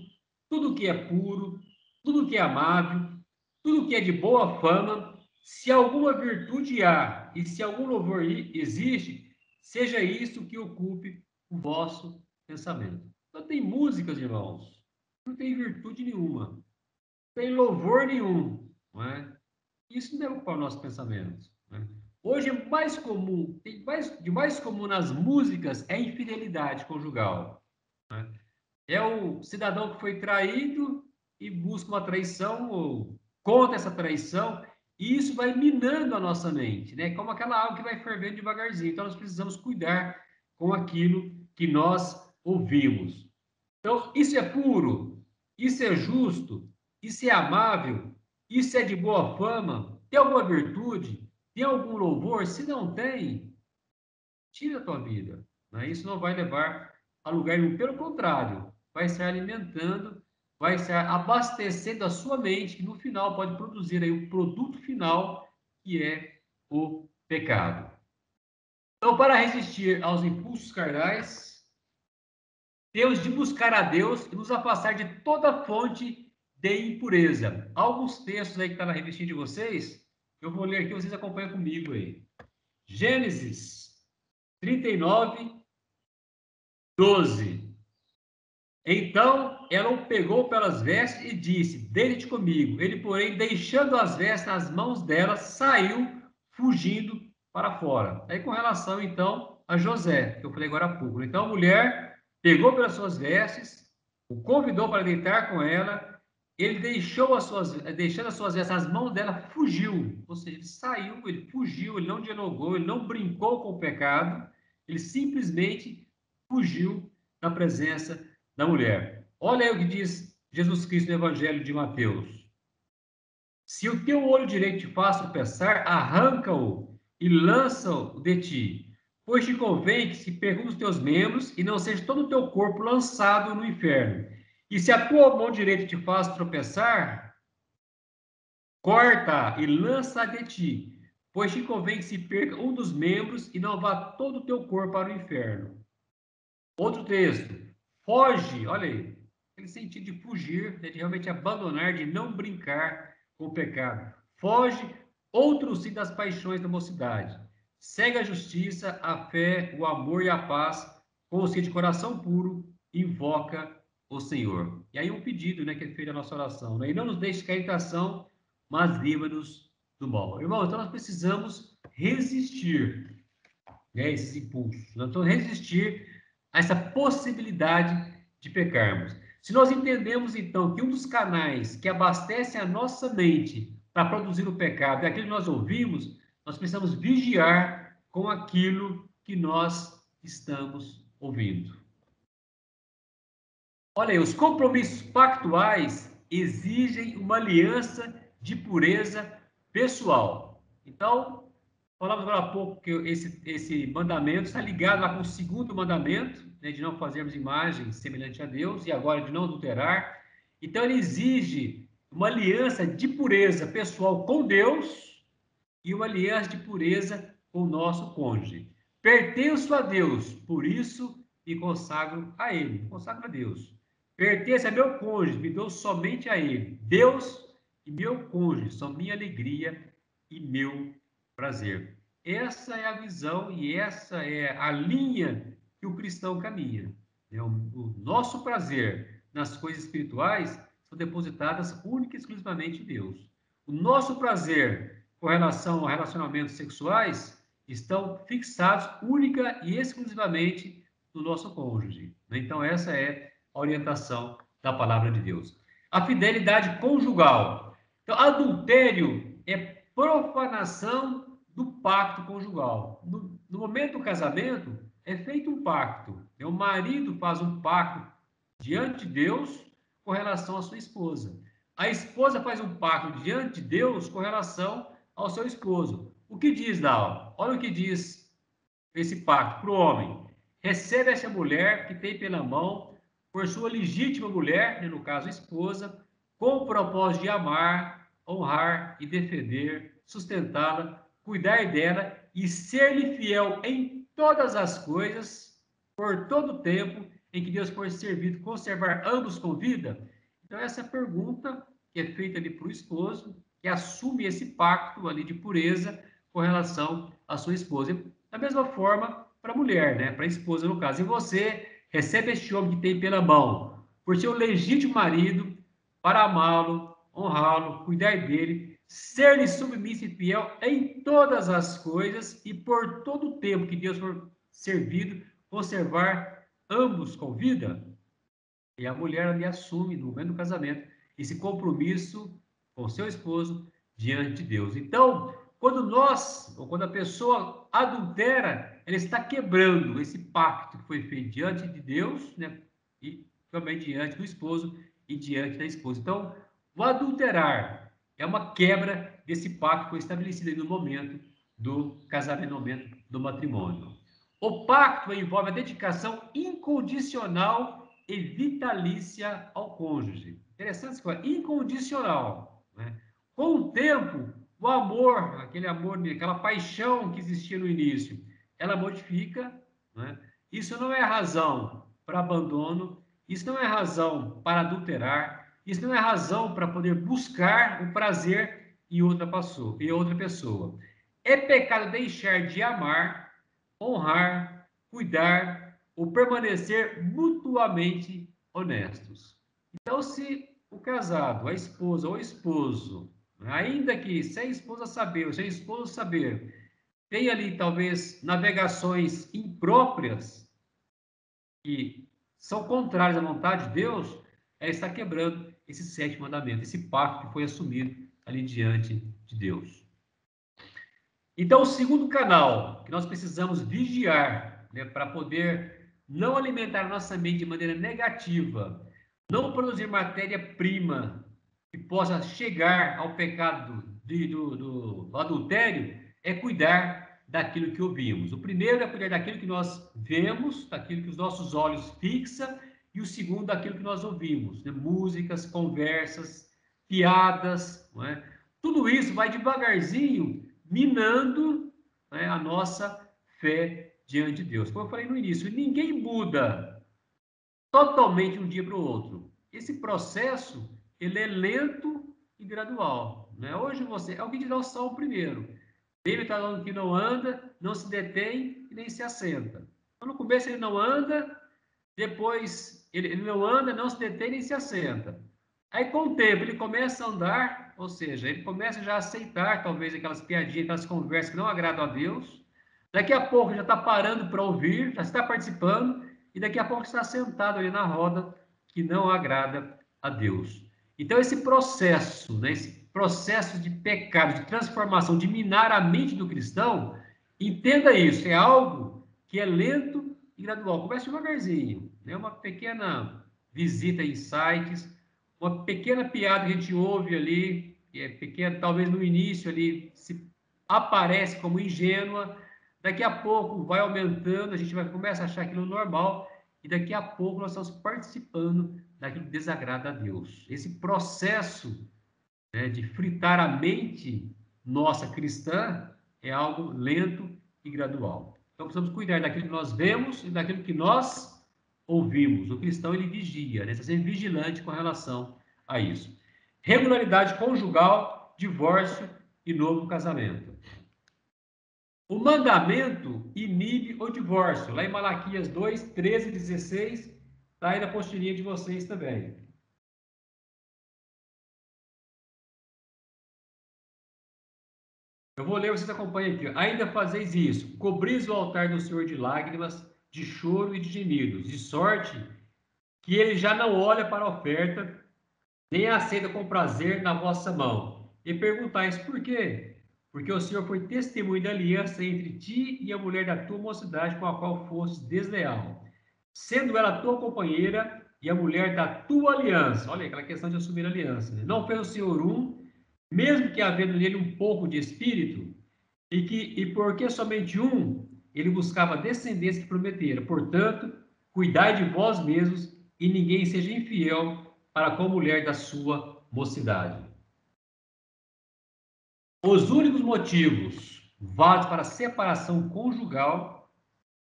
tudo o que é puro, tudo o que é amável, tudo o que é de boa fama, Se alguma virtude há e se algum louvor existe, seja isso que ocupe o vosso pensamento. Não tem músicas, irmãos, não tem virtude nenhuma, não tem louvor nenhum, não é? Isso não é ocupar o nosso pensamento, né? Hoje é mais comum, de mais comum nas músicas é a infidelidade conjugal, né? É o cidadão que foi traído e busca uma traição ou conta essa traição, e isso vai minando a nossa mente, né? Como aquela água que vai fervendo devagarzinho. Então, nós precisamos cuidar com aquilo que nós ouvimos. Então, isso é puro, isso é justo, isso é amável, isso é de boa fama, tem alguma virtude, tem algum louvor? Se não tem, tira a tua vida, né? Isso não vai levar a lugar nenhum. Pelo contrário, vai estar alimentando, vai estar abastecendo a sua mente, que no final pode produzir aí o produto final, que é o pecado. Então, para resistir aos impulsos carnais, temos de buscar a Deus e nos afastar de toda fonte de impureza. Alguns textos aí que estão na revistinha de vocês, eu vou ler aqui, vocês acompanham comigo aí. Gênesis 39, 12. Então ela o pegou pelas vestes e disse: Deite comigo. Ele, porém, deixando as vestes nas mãos dela, saiu fugindo para fora. Aí, com relação, então, a José, que eu falei agora há pouco. Então, a mulher pegou pelas suas vestes, o convidou para deitar com ela, ele deixando as suas vestes nas mãos dela, fugiu. Ou seja, ele saiu, ele fugiu, ele não dialogou, ele não brincou com o pecado, ele simplesmente fugiu da presença da mulher. Olha aí o que diz Jesus Cristo no Evangelho de Mateus. Se o teu olho direito te faz tropeçar, arranca-o e lança-o de ti. Pois te convém que se perca os teus membros e não seja todo o teu corpo lançado no inferno. E se a tua mão direita te faz tropeçar, corta e lança de ti. Pois te convém que se perca um dos membros e não vá todo o teu corpo para o inferno. Outro texto. Foge, olha aí, aquele sentido de fugir, de realmente abandonar, de não brincar com o pecado. Foge, outro sim das paixões da mocidade. Segue a justiça, a fé, o amor e a paz, com o de coração puro, invoca o Senhor. E aí um pedido, né, que é feito a nossa oração, né? E não nos deixe cair em tentação, mas livra-nos do mal. Irmão, então nós precisamos resistir, né, esses impulsos. Nós precisamos resistir a essa possibilidade de pecarmos. Se nós entendemos, então, que um dos canais que abastecem a nossa mente para produzir o pecado é aquilo que nós ouvimos, nós precisamos vigiar com aquilo que nós estamos ouvindo. Olha aí, os compromissos pactuais exigem uma aliança de pureza pessoal. Então, falamos agora há pouco que esse mandamento está ligado lá com o segundo mandamento, né, de não fazermos imagem semelhante a Deus, e agora de não adulterar. Então, ele exige uma aliança de pureza pessoal com Deus e uma aliança de pureza com o nosso cônjuge. Pertenço a Deus, por isso me consagro a Ele, me consagro a Deus. Pertence a meu cônjuge, me dou somente a Ele. Deus e meu cônjuge são minha alegria e meu prazer. Essa é a visão e essa é a linha que o cristão caminha. O nosso prazer nas coisas espirituais são depositadas única e exclusivamente em Deus. O nosso prazer com relação a relacionamentos sexuais estão fixados única e exclusivamente no nosso cônjuge. Então, essa é a orientação da palavra de Deus. A fidelidade conjugal. Então, adultério é profanação do pacto conjugal. No momento do casamento, é feito um pacto. O marido faz um pacto diante de Deus com relação à sua esposa. A esposa faz um pacto diante de Deus com relação ao seu esposo. O que diz, Dal? Olha o que diz esse pacto para o homem. Recebe essa mulher que tem pela mão por sua legítima mulher, no caso esposa, com o propósito de amar, honrar e defender, sustentá-la, cuidar dela e ser-lhe fiel em todas as coisas, por todo o tempo em que Deus for servido, conservar ambos com vida. Então, essa pergunta que é feita ali para o esposo, que assume esse pacto ali de pureza com relação à sua esposa. Da mesma forma, para a mulher, né? Para a esposa, no caso. E você recebe este homem que tem pela mão, por ser o legítimo marido, para amá-lo, honrá-lo, cuidar dele, ser-lhe submisso e fiel em todas as coisas e por todo o tempo que Deus for servido, conservar ambos com vida. E a mulher ali assume, no momento do casamento, esse compromisso com seu esposo diante de Deus. Então, quando nós, ou quando a pessoa adultera, ela está quebrando esse pacto que foi feito diante de Deus, né? E também diante do esposo e diante da esposa. Então, o adulterar é uma quebra desse pacto que foi estabelecido no momento do casamento, no momento do matrimônio. O pacto envolve a dedicação incondicional e vitalícia ao cônjuge. Interessante isso, incondicional, né? Com o tempo, o amor, aquela paixão que existia no início, ela modifica, né? Isso não é razão para abandono, isso não é razão para adulterar, isso não é razão para poder buscar o prazer em outra pessoa. É pecado deixar de amar, honrar, cuidar ou permanecer mutuamente honestos. Então, se o casado, a esposa ou o esposo, ainda que se a esposa saber ou se a esposa saber, tem ali talvez navegações impróprias que são contrárias à vontade de Deus, ela está quebrando esse sétimo mandamento, esse pacto que foi assumido ali diante de Deus. Então, o segundo canal que nós precisamos vigiar, né, para poder não alimentar nossa mente de maneira negativa, não produzir matéria-prima que possa chegar ao pecado do adultério, é cuidar daquilo que ouvimos. O primeiro é cuidar daquilo que nós vemos, daquilo que os nossos olhos fixam, e o segundo, daquilo que nós ouvimos, né? Músicas, conversas, piadas, não é? Tudo isso vai devagarzinho minando, né, a nossa fé diante de Deus. Como eu falei no início, ninguém muda totalmente de um dia para o outro. Esse processo, ele é lento e gradual, né? Hoje alguém te dá o salmo primeiro. David está falando que não anda, não se detém e nem se assenta. Então, no começo ele não anda, depois ele não anda, não se detém nem se assenta. Aí, com o tempo, ele começa a andar, ou seja, ele começa já a aceitar, talvez, aquelas piadinhas, aquelas conversas que não agradam a Deus. Daqui a pouco já está parando para ouvir, já está participando, e daqui a pouco está sentado ali na roda que não agrada a Deus. Então, esse processo, né, esse processo de pecado, de transformação, de minar a mente do cristão, entenda isso, é algo que é lento e gradual. Começa devagarzinho, né? Uma pequena visita em sites, uma pequena piada que a gente ouve ali, que é pequena, talvez no início ali se aparece como ingênua, daqui a pouco vai aumentando, a gente começa a achar aquilo normal, e daqui a pouco nós estamos participando daquilo que desagrada a Deus. Esse processo, né, de fritar a mente nossa cristã é algo lento e gradual. Então precisamos cuidar daquilo que nós vemos e daquilo que nós ouvimos. O cristão, ele vigia, né? Está sempre vigilante com relação a isso. Regularidade conjugal, divórcio e novo casamento. O mandamento inibe o divórcio. Lá em Malaquias 2, 13 e 16, está aí na apostilinha de vocês também. Eu vou ler, vocês acompanham aqui. Ainda fazeis isso, cobris o altar do Senhor de lágrimas, de choro e de gemidos, de sorte que ele já não olha para a oferta, nem a aceita com prazer na vossa mão. E perguntais por quê? Porque o Senhor foi testemunho da aliança entre ti e a mulher da tua mocidade, com a qual fostes desleal, sendo ela tua companheira e a mulher da tua aliança. Olha aí, aquela questão de assumir a aliança, né? Não fez o Senhor mesmo que havendo nele um pouco de espírito, e porque somente um, ele buscava a descendência que prometera. Portanto, cuidai de vós mesmos e ninguém seja infiel para com a mulher da sua mocidade. Os únicos motivos válidos para separação conjugal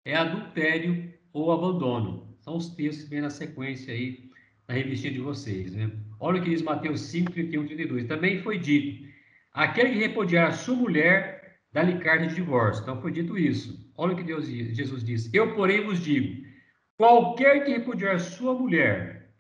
é adultério ou abandono. São os textos que vêm na sequência aí na revistinha de vocês, né? Olha o que diz Mateus 5, 31, 32. Também foi dito: aquele que repudiar a sua mulher, dá-lhe carta de divórcio. Então foi dito isso. Olha o que Jesus disse. Eu, porém, vos digo, qualquer que repudiar sua mulher,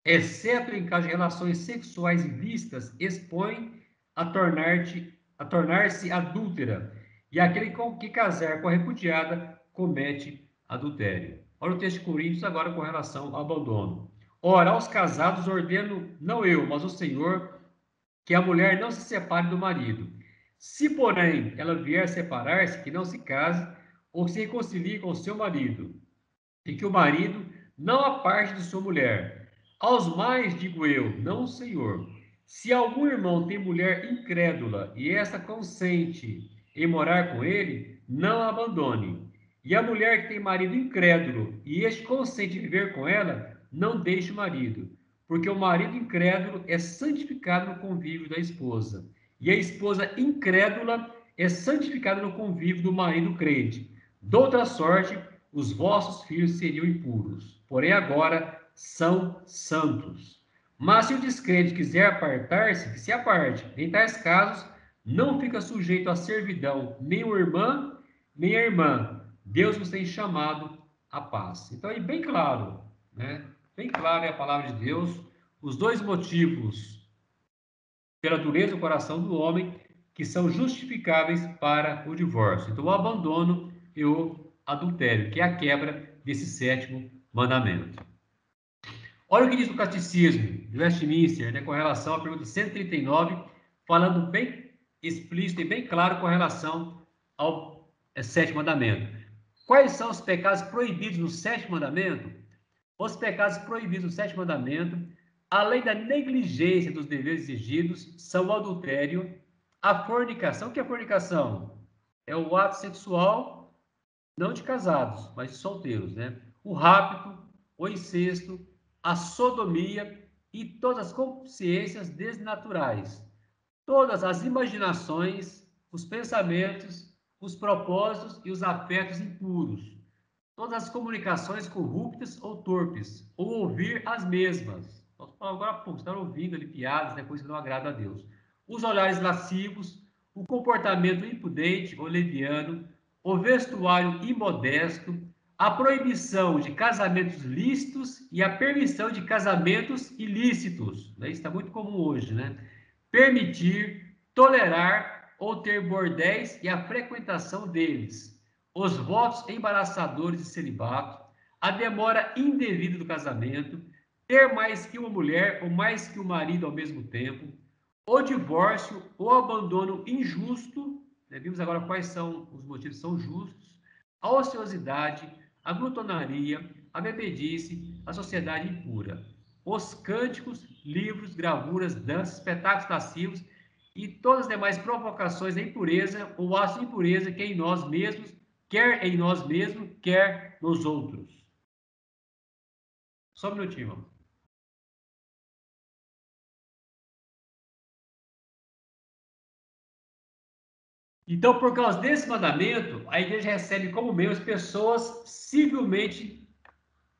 exceto em caso de relações sexuais ilícitas, expõe a tornar-se adúltera. E aquele que casar com a repudiada comete adultério. Olha o texto de Coríntios agora com relação ao abandono. Ora, aos casados ordeno, não eu, mas o Senhor, que a mulher não se separe do marido. Se, porém, ela vier separar-se, que não se case, ou se reconcilie com seu marido, e que o marido não aparte de sua mulher. Aos mais digo eu, não o Senhor. Se algum irmão tem mulher incrédula e esta consente em morar com ele, não a abandone. E a mulher que tem marido incrédulo e este consente em viver com ela, não deixe o marido, porque o marido incrédulo é santificado no convívio da esposa, e a esposa incrédula é santificada no convívio do marido crente. De outra sorte, os vossos filhos seriam impuros, porém agora são santos. Mas se o descrente quiser apartar-se, que se aparte. Em tais casos, não fica sujeito à servidão nem o irmão, nem a irmã. Deus vos tem chamado à paz. Então, aí bem claro, né? Bem claro é a palavra de Deus, os dois motivos pela dureza do coração do homem que são justificáveis para o divórcio. Então, o abandono e o adultério, que é a quebra desse sétimo mandamento. Olha o que diz o Catecismo de Westminster, né, com relação à pergunta 139, falando bem explícito e bem claro com relação ao sétimo mandamento. Quais são os pecados proibidos no sétimo mandamento? Os pecados proibidos no sétimo mandamento, além da negligência dos deveres exigidos, são o adultério, a fornicação. O que é fornicação? É o ato sexual, não de casados, mas de solteiros, né? O rapto, o incesto, a sodomia e todas as consciências desnaturais. Todas as imaginações, os pensamentos, os propósitos e os afetos impuros. Todas as comunicações corruptas ou torpes, ou ouvir as mesmas. Nós falamos agora há pouco, estar ouvindo ali piadas, né, coisas que não agradam a Deus. Os olhares lascivos, o comportamento impudente ou leviano, o vestuário imodesto, a proibição de casamentos lícitos e a permissão de casamentos ilícitos. Isso está muito comum hoje, né? Permitir, tolerar ou ter bordéis e a frequentação deles, os votos embaraçadores de celibato, a demora indevida do casamento, ter mais que uma mulher ou mais que um marido ao mesmo tempo, o divórcio, o abandono injusto, né? Vimos agora quais são os motivos, são justos, a ociosidade, a glutonaria, a bebedice, a sociedade impura, os cânticos, livros, gravuras, danças, espetáculos lascivos e todas as demais provocações da impureza ou atos de impureza que em nós mesmos, quer em nós mesmos, quer nos outros. Só um minutinho, irmão. Então, por causa desse mandamento, a igreja recebe como membros pessoas civilmente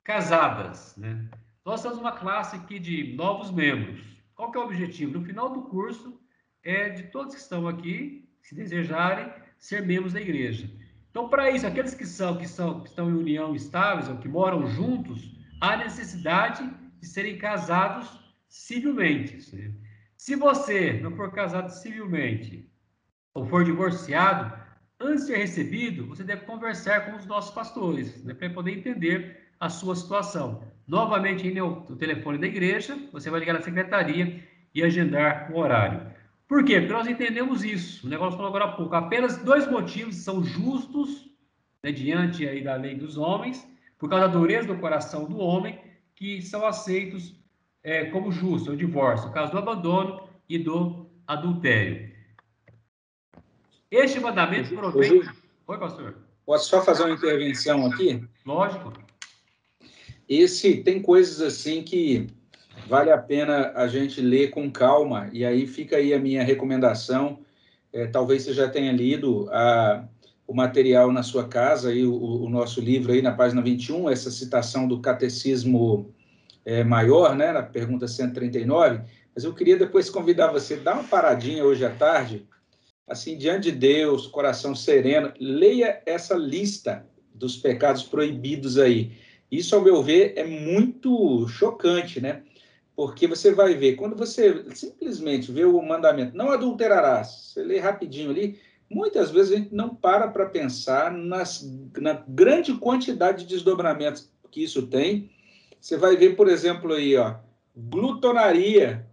casadas, né? Nós temos uma classe aqui de novos membros. Qual que é o objetivo? No final do curso, é de todos que estão aqui, se desejarem, ser membros da igreja. Então, para isso, aqueles que estão em união estáveis, ou que moram juntos, há necessidade de serem casados civilmente. Né? Se você não for casado civilmente, ou for divorciado, antes de ser recebido, você deve conversar com os nossos pastores, né, para poder entender a sua situação. Novamente, aí no telefone da igreja, você vai ligar na secretaria e agendar um horário. Por quê? Porque nós entendemos isso. O negócio falou agora há pouco. Apenas dois motivos são justos, né, diante aí da lei dos homens, por causa da dureza do coração do homem, que são aceitos como justos, o divórcio, o caso do abandono e do adultério. Este mandamento provém... Oi, pastor. Posso só fazer uma intervenção aqui? Lógico. Tem coisas assim que vale a pena a gente ler com calma, e aí fica aí a minha recomendação. Talvez você já tenha lido o material na sua casa, aí, o nosso livro aí na página 21, essa citação do Catecismo Maior, né, na pergunta 139, mas eu queria depois convidar você, dar uma paradinha hoje à tarde, assim, diante de Deus, coração sereno, leia essa lista dos pecados proibidos aí. Isso, ao meu ver, é muito chocante, né? Porque você vai ver, quando você simplesmente vê o mandamento, não adulterarás, você lê rapidinho ali, muitas vezes a gente não para pensar na grande quantidade de desdobramentos que isso tem. Você vai ver, por exemplo, aí, ó, glutonaria,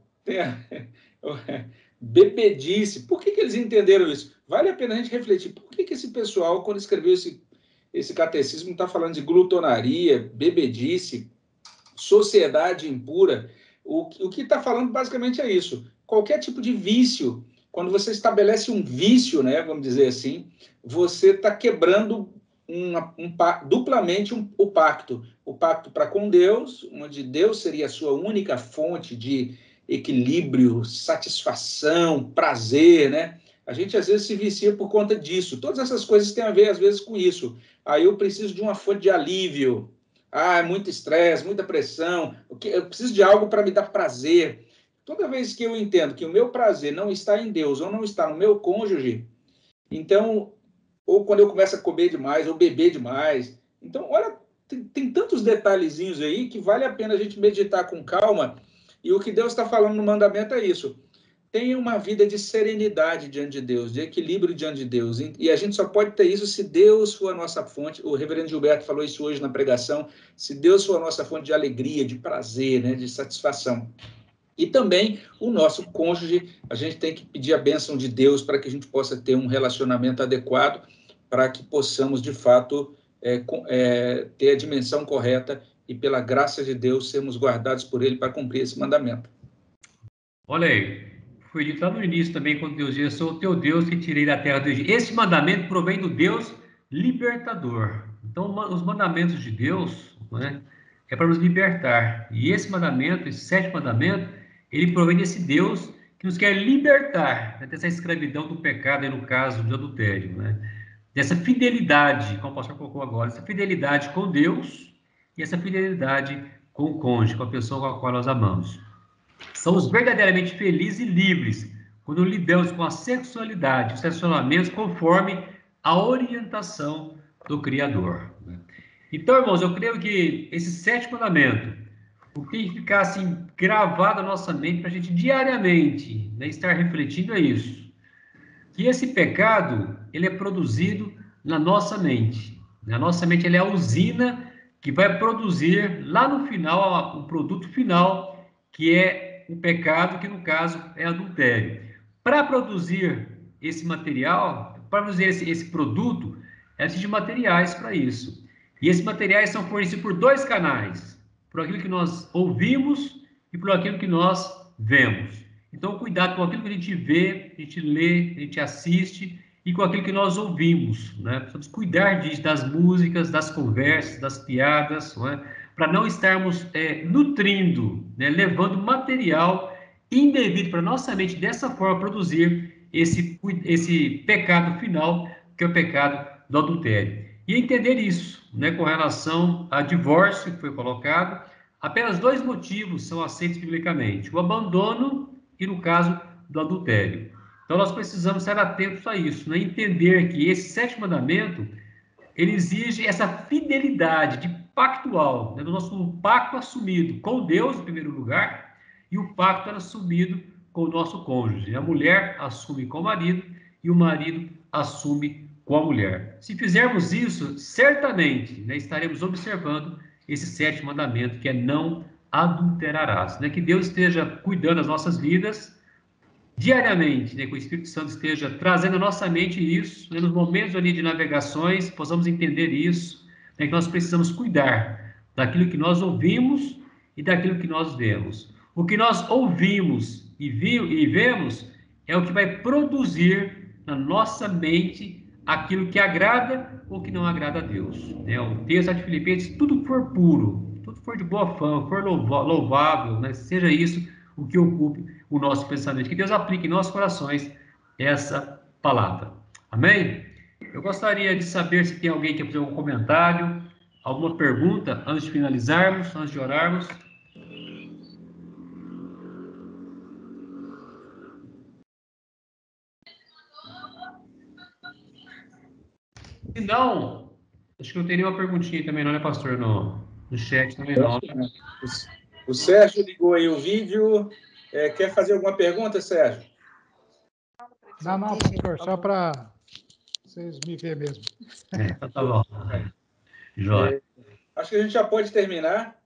bebedice. Por que eles entenderam isso? Vale a pena a gente refletir. Por que esse pessoal, quando escreveu esse catecismo, está falando de glutonaria, bebedice, sociedade impura? O que está falando basicamente é isso. Qualquer tipo de vício, quando você estabelece um vício, né, vamos dizer assim, você está quebrando duplamente o pacto. O pacto para com Deus, onde Deus seria a sua única fonte de equilíbrio, satisfação, prazer, né? A gente às vezes se vicia por conta disso. Todas essas coisas têm a ver às vezes com isso. Aí eu preciso de uma fonte de alívio. Ah, muito estresse, muita pressão. Eu preciso de algo para me dar prazer. Toda vez que eu entendo que o meu prazer não está em Deus ou não está no meu cônjuge, então, ou quando eu começo a comer demais ou beber demais. Então, olha, tem tantos detalhezinhos aí que vale a pena a gente meditar com calma. E o que Deus está falando no mandamento é isso. Tenha uma vida de serenidade diante de Deus, de equilíbrio diante de Deus. E a gente só pode ter isso se Deus for a nossa fonte. O reverendo Gilberto falou isso hoje na pregação. Se Deus for a nossa fonte de alegria, de prazer, né, de satisfação. E também o nosso cônjuge, a gente tem que pedir a bênção de Deus para que a gente possa ter um relacionamento adequado, para que possamos, de fato, ter a dimensão correta e, pela graça de Deus, sermos guardados por Ele para cumprir esse mandamento. Olha aí, foi dito lá no início também, quando Deus disse: "Eu sou o teu Deus que tirei da terra do Egito". Esse mandamento provém do Deus libertador. Então, os mandamentos de Deus, né, é para nos libertar. E esse mandamento, esse sétimo mandamento, ele provém desse Deus que nos quer libertar, né, dessa escravidão do pecado, aí no caso do adultério, né? Dessa fidelidade, como o pastor colocou agora, essa fidelidade com Deus e essa fidelidade com o cônjuge, com a pessoa com a qual nós amamos. Somos verdadeiramente felizes e livres quando lidamos com a sexualidade, os relacionamentos conforme a orientação do Criador. Então, irmãos, eu creio que esse sétimo mandamento, o que tem que ficar assim gravado na nossa mente para a gente diariamente, né, estar refletindo é isso. Que esse pecado, ele é produzido na nossa mente. A nossa mente, ele é a usina que vai produzir lá no final o produto final, que é o pecado, que no caso é adultério. Para produzir esse material, para produzir esse produto, existe materiais para isso. E esses materiais são fornecidos por dois canais: por aquilo que nós ouvimos e por aquilo que nós vemos. Então, cuidado com aquilo que a gente vê, a gente lê, a gente assiste e com aquilo que nós ouvimos, né? Precisamos cuidar disso, das músicas, das conversas, das piadas, não é? Para não estarmos nutrindo, né? Levando material indevido para nossa mente, dessa forma produzir esse pecado final, que é o pecado do adultério. E entender isso, né? Com relação a divórcio, que foi colocado, apenas dois motivos são aceitos biblicamente: o abandono e no caso do adultério. Então nós precisamos estar atentos a isso, né? Entender que esse sétimo mandamento, ele exige essa fidelidade de pactual, né? Do nosso pacto assumido com Deus em primeiro lugar, e o pacto era assumido com o nosso cônjuge. A mulher assume com o marido e o marido assume com a mulher. Se fizermos isso, certamente, né, estaremos observando esse sétimo mandamento, que é não adulterarás, né? Que Deus esteja cuidando das nossas vidas diariamente, né? Que o Espírito Santo esteja trazendo à nossa mente isso, né? Nos momentos ali de navegações, possamos entender isso, né? Que nós precisamos cuidar daquilo que nós ouvimos e daquilo que nós vemos. O que nós ouvimos e vemos é o que vai produzir na nossa mente aquilo que agrada ou que não agrada a Deus, né? O texto de Filipenses: tudo for puro, tudo for de boa fama, for louvável, né? Seja isso o que ocupe o nosso pensamento. Que Deus aplique em nossos corações essa palavra. Amém? Eu gostaria de saber se tem alguém que quer fazer algum comentário, alguma pergunta, antes de finalizarmos, antes de orarmos. Se não, acho que não tem nenhuma perguntinha também, não, né, pastor? No chat também não. O Sérgio ligou aí o vídeo. Quer fazer alguma pergunta, Sérgio? Não, pastor, só para vocês me verem mesmo. Tá bom. Jóia. Acho que a gente já pode terminar.